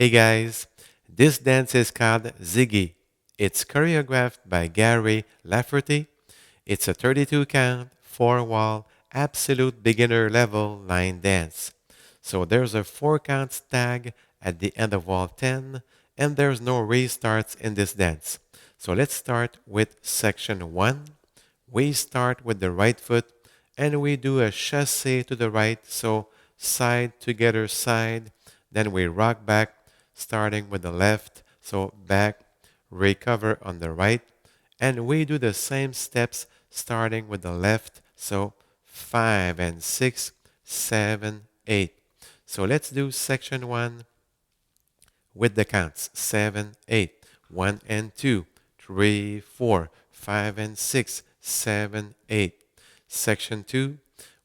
Hey guys, this dance is called Ziggy. It's choreographed by Gary Lafferty. It's a 32 count, 4 wall, absolute beginner level line dance. So there's a 4 count tag at the end of wall 10, and there's no restarts in this dance. So let's start with section 1. We start with the right foot and we do a chassé to the right, so side together side. Then we rock back, starting with the left, so back, recover on the right. And we do the same steps starting with the left, so 5 and 6, 7, 8. So let's do section 1 with the counts 7, 8, 1 and 2, 3, 4, 5 and 6, 7, 8. Section 2,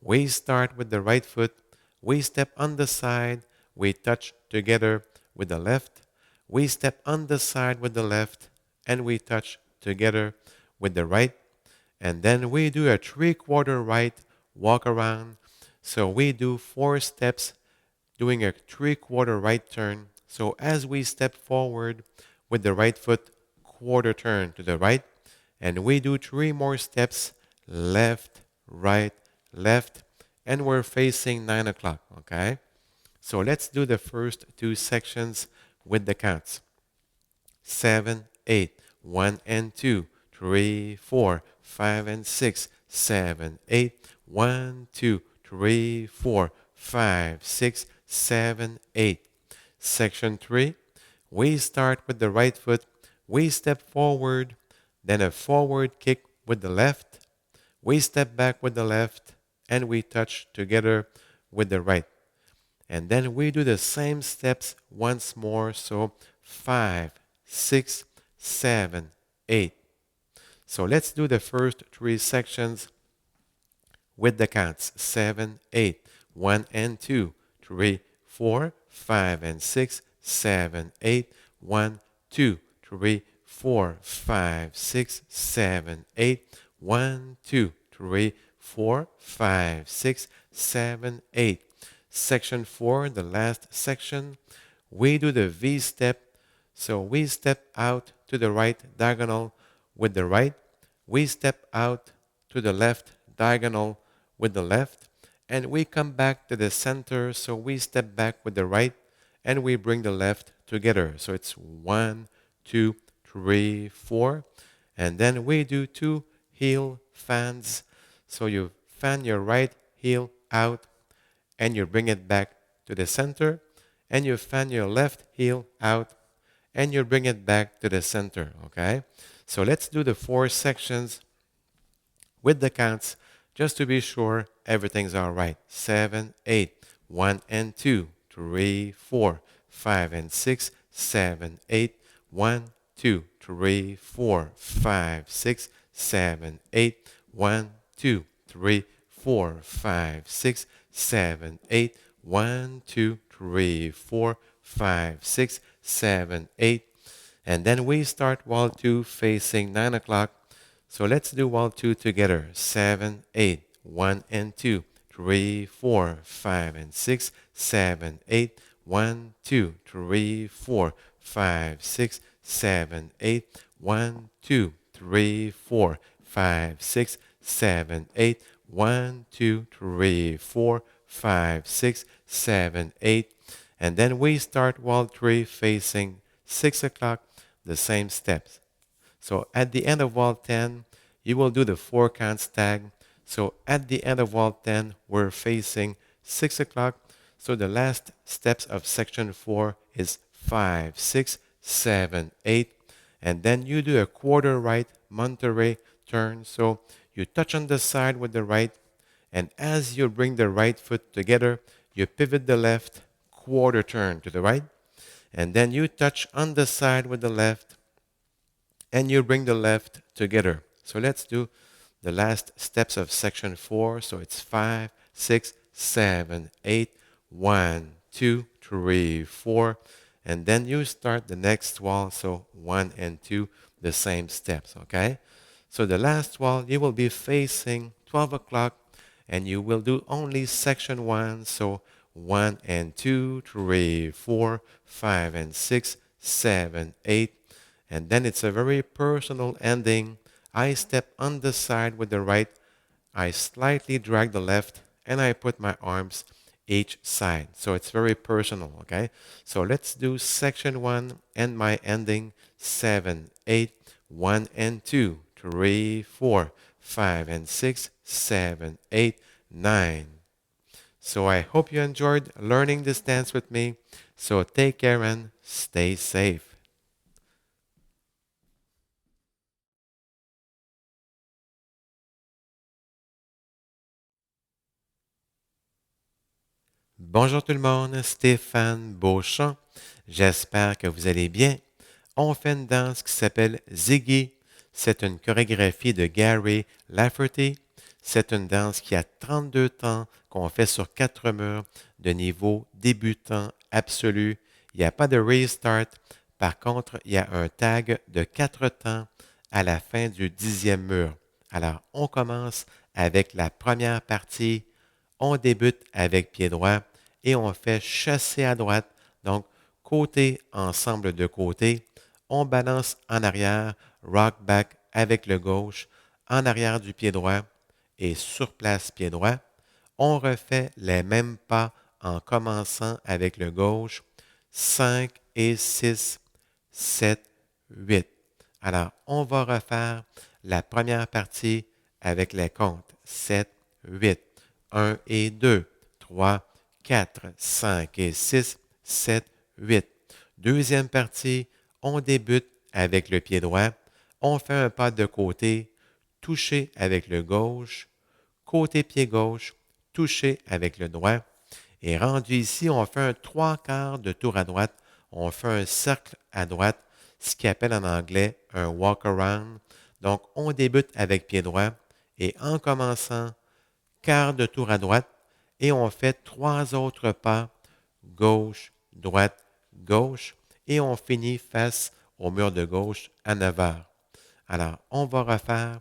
we start with the right foot, we step on the side, we touch together with the left, we step on the side with the left, and we touch together with the right, and then we do a 3/4 right walk around. So we do 4 steps doing a 3/4 right turn. So as we step forward with the right foot, quarter turn to the right, and we do 3 more steps, left, right, left, and we're facing 9 o'clock, okay? So let's do the first 2 sections with the counts. 7, 8, 1 and 2, 3, 4, 5 and 6, 7, 8, 1, 2, 3, 4, 5, 6, 7, 8. Section 3, we start with the right foot, we step forward, then a forward kick with the left, we step back with the left, and we touch together with the right. And then we do the same steps once more, so 5, 6, 7, 8. So let's do the first 3 sections with the counts 7, 8, 1 and 2, 3, 4, 5 and 6, 7, 8, 1, 2, 3, 4, 5, 6, 7, 8, 1, 2, 3, 4, 5, 6, 7, 8. Section 4, the last section, we do the V step. So we step out to the right diagonal with the right. We step out to the left diagonal with the left. And we come back to the center. So we step back with the right and we bring the left together. So it's 1, 2, 3, 4. And then we do 2 heel fans. So you fan your right heel out and you bring it back to the center, and you fan your left heel out, and you bring it back to the center, okay? So let's do the 4 sections with the counts just to be sure everything's all right. 7, 8, 1 and 2, 3, 4, 5 and 6, 7, 8, 1, 2, 3, 4, 5, 6, 7, 8, 1, 2, 3, 4, 5, 6, 7, 8, 1, 2, 3, 4, 5, 6, 7, 8. And then we start wall 2 facing 9 o'clock. So let's do wall 2 together. 7, 8, 1 and 2, 3, 4, 5 and 6, 7, 8, 1, 2, 3, 4, 5, 6, 7, 8, 1, 2, 3, 4, 5, 6, 7, 8, 1, 2, 3, 4, 5, 6, 7, 8. And then we start wall 3 facing 6 o'clock, the same steps. So at the end of wall 10, you will do the 4 counts tag. So at the end of wall 10, we're facing 6 o'clock. So the last steps of section 4 is 5, 6, 7, 8. And then you do a quarter right Monterey turn. So you touch on the side with the right. And as you bring the right foot together, you pivot the left, quarter turn to the right. And then you touch on the side with the left, and you bring the left together. So let's do the last steps of section 4. So it's 5, 6, 7, 8, 1, 2, 3, 4. And then you start the next wall. So 1 and 2, the same steps, okay? So the last wall, you will be facing 12 o'clock, and you will do only section 1. So 1 and 2, 3, 4, 5 and 6, 7, 8. And then it's a very personal ending. I step on the side with the right, I slightly drag the left, and I put my arms each side. So it's very personal, okay? So let's do section 1 and my ending 7, 8, 1 and 2, 3, 4, 5 and 6, 7, 8, 9. So I hope you enjoyed learning this dance with me. So take care and stay safe. Bonjour tout le monde, Stéphane Beauchamp. J'espère que vous allez bien. On fait une danse qui s'appelle Ziggy. C'est une chorégraphie de Gary Lafferty. C'est une danse qui a 32 temps qu'on fait sur 4 murs de niveau débutant absolu. Il n'y a pas de restart. Par contre, il y a un tag de 4 temps à la fin du 10e mur. Alors, on commence avec la première partie. On débute avec pied droit et on fait chassé à droite. Donc, côté ensemble de côté. On balance en arrière, rock back avec le gauche, en arrière du pied droit et sur place pied droit. On refait les mêmes pas en commençant avec le gauche. 5 et 6, 7, 8. Alors, on va refaire la première partie avec les comptes. 7, 8. 1 et 2, 3, 4, 5 et 6, 7, 8. Deuxième partie, on débute avec le pied droit. On fait un pas de côté, touché avec le gauche, côté pied gauche, touché avec le droit. Et rendu ici, on fait un 3/4 de tour à droite. On fait un cercle à droite, ce qu'on appelle en anglais un walk around. Donc, on débute avec pied droit et en commençant, quart de tour à droite et on fait 3 autres pas, gauche, droite, gauche, et on finit face au mur de gauche à 9 heures. Alors, on va refaire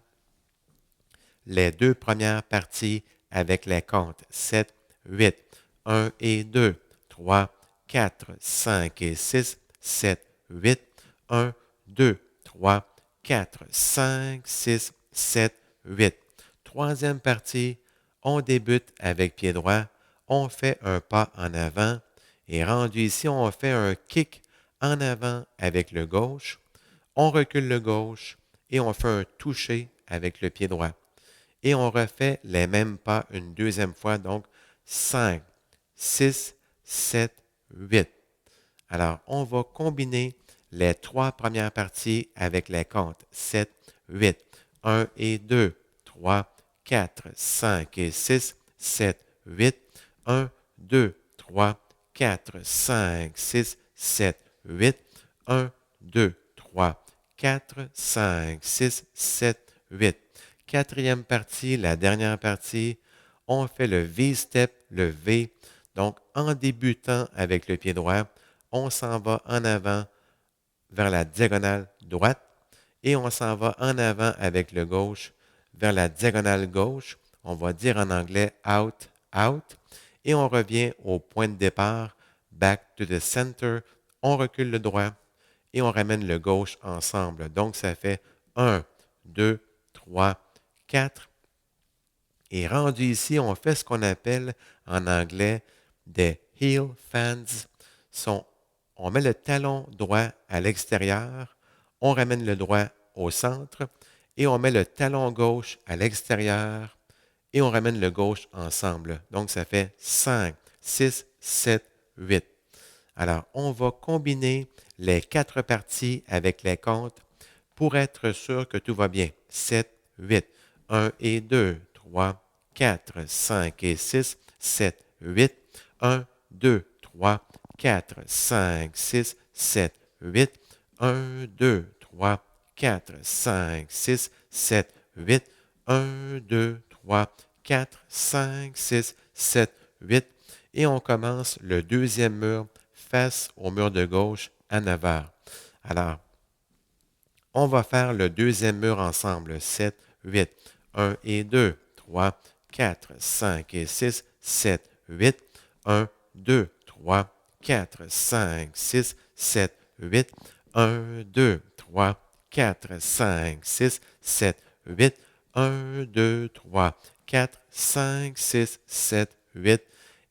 les 2 premières parties avec les comptes 7, 8, 1 et 2, 3, 4, 5 et 6, 7, 8, 1, 2, 3, 4, 5, 6, 7, 8. Troisième partie, on débute avec pied droit, on fait un pas en avant et rendu ici, on fait un kick en avant avec le gauche, on recule le gauche et on fait un toucher avec le pied droit. Et on refait les mêmes pas une deuxième fois, donc 5, 6, 7, 8. Alors, on va combiner les 3 premières parties avec les comptes 7, 8, 1 et 2, 3, 4, 5 et 6, 7, 8, 1, 2, 3, 4, 5, 6, 7, 8, 1, 2, 3, 4, 5, 6, 7, 8. Quatrième partie, la dernière partie, on fait le V-step, le V. Donc, en débutant avec le pied droit, on s'en va en avant vers la diagonale droite et on s'en va en avant avec le gauche vers la diagonale gauche. On va dire en anglais out, out. Et on revient au point de départ, back to the center. On recule le droit et on ramène le gauche ensemble. Donc, ça fait 1, 2, 3, 4. Et rendu ici, on fait ce qu'on appelle en anglais des heel fans. On met le talon droit à l'extérieur, on ramène le droit au centre et on met le talon gauche à l'extérieur et on ramène le gauche ensemble. Donc, ça fait 5, 6, 7, 8. Alors, on va combiner les 4 parties avec les comptes pour être sûr que tout va bien. 7, 8, 1 et 2, 3, 4, 5 et 6, 7, 8, 1, 2, 3, 4, 5, 6, 7, 8, 1, 2, 3, 4, 5, 6, 7, 8, 1, 2, 3, 4, 5, 6, 7, 8. Et on commence le deuxième mur face au mur de gauche à 9 heures. Alors, on va faire le deuxième mur ensemble. 7, 8, 1 et 2, 3, 4, 5 et 6, 7, 8, 1, 2, 3, 4, 5, 6, 7, 8. 1, 2, 3, 4, 5, 6, 7, 8. 1, 2, 3, 4, 5, 6, 7, 8.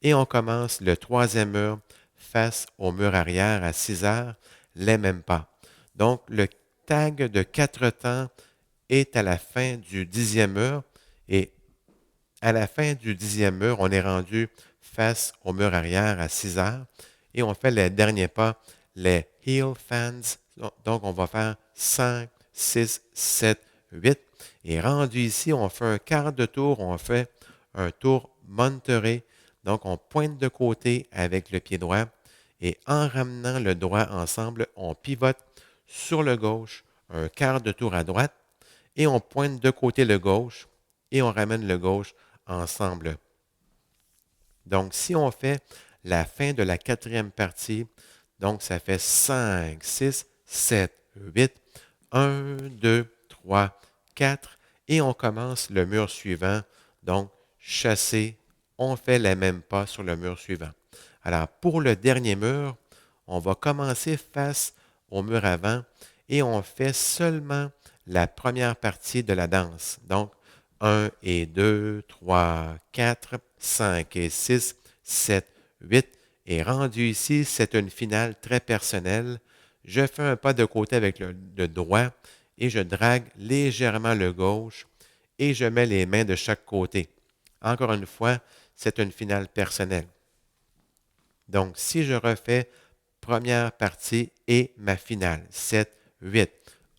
Et on commence le troisième mur face au mur arrière à 6 heures, les mêmes pas. Donc, le tag de 4 temps est à la fin du 10e mur et à la fin du 10e mur, on est rendu face au mur arrière à 6 heures et on fait les derniers pas, les heel fans. Donc, on va faire 5, 6, 7, 8. Et rendu ici, on fait un quart de tour, on fait un tour monteré. Donc, on pointe de côté avec le pied droit et en ramenant le droit ensemble, on pivote sur le gauche, un quart de tour à droite et on pointe de côté le gauche et on ramène le gauche ensemble. Donc, si on fait la fin de la quatrième partie, donc ça fait 5, 6, 7, 8, 1, 2, 3, 4, et on commence le mur suivant. Donc, chasser, on fait les mêmes pas sur le mur suivant. Alors, pour le dernier mur, on va commencer face au mur avant et on fait seulement la première partie de la danse. Donc, 1 et 2, 3, 4, 5 et 6, 7, 8. Et rendu ici, c'est une finale très personnelle. Je fais un pas de côté avec le droit et je drague légèrement le gauche et je mets les mains de chaque côté. Encore une fois, c'est une finale personnelle. Donc, si je refais première partie et ma finale, 7, 8,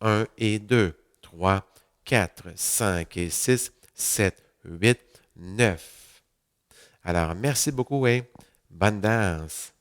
1 et 2, 3, 4, 5 et 6, 7, 8, 9. Alors, merci beaucoup et bonne danse.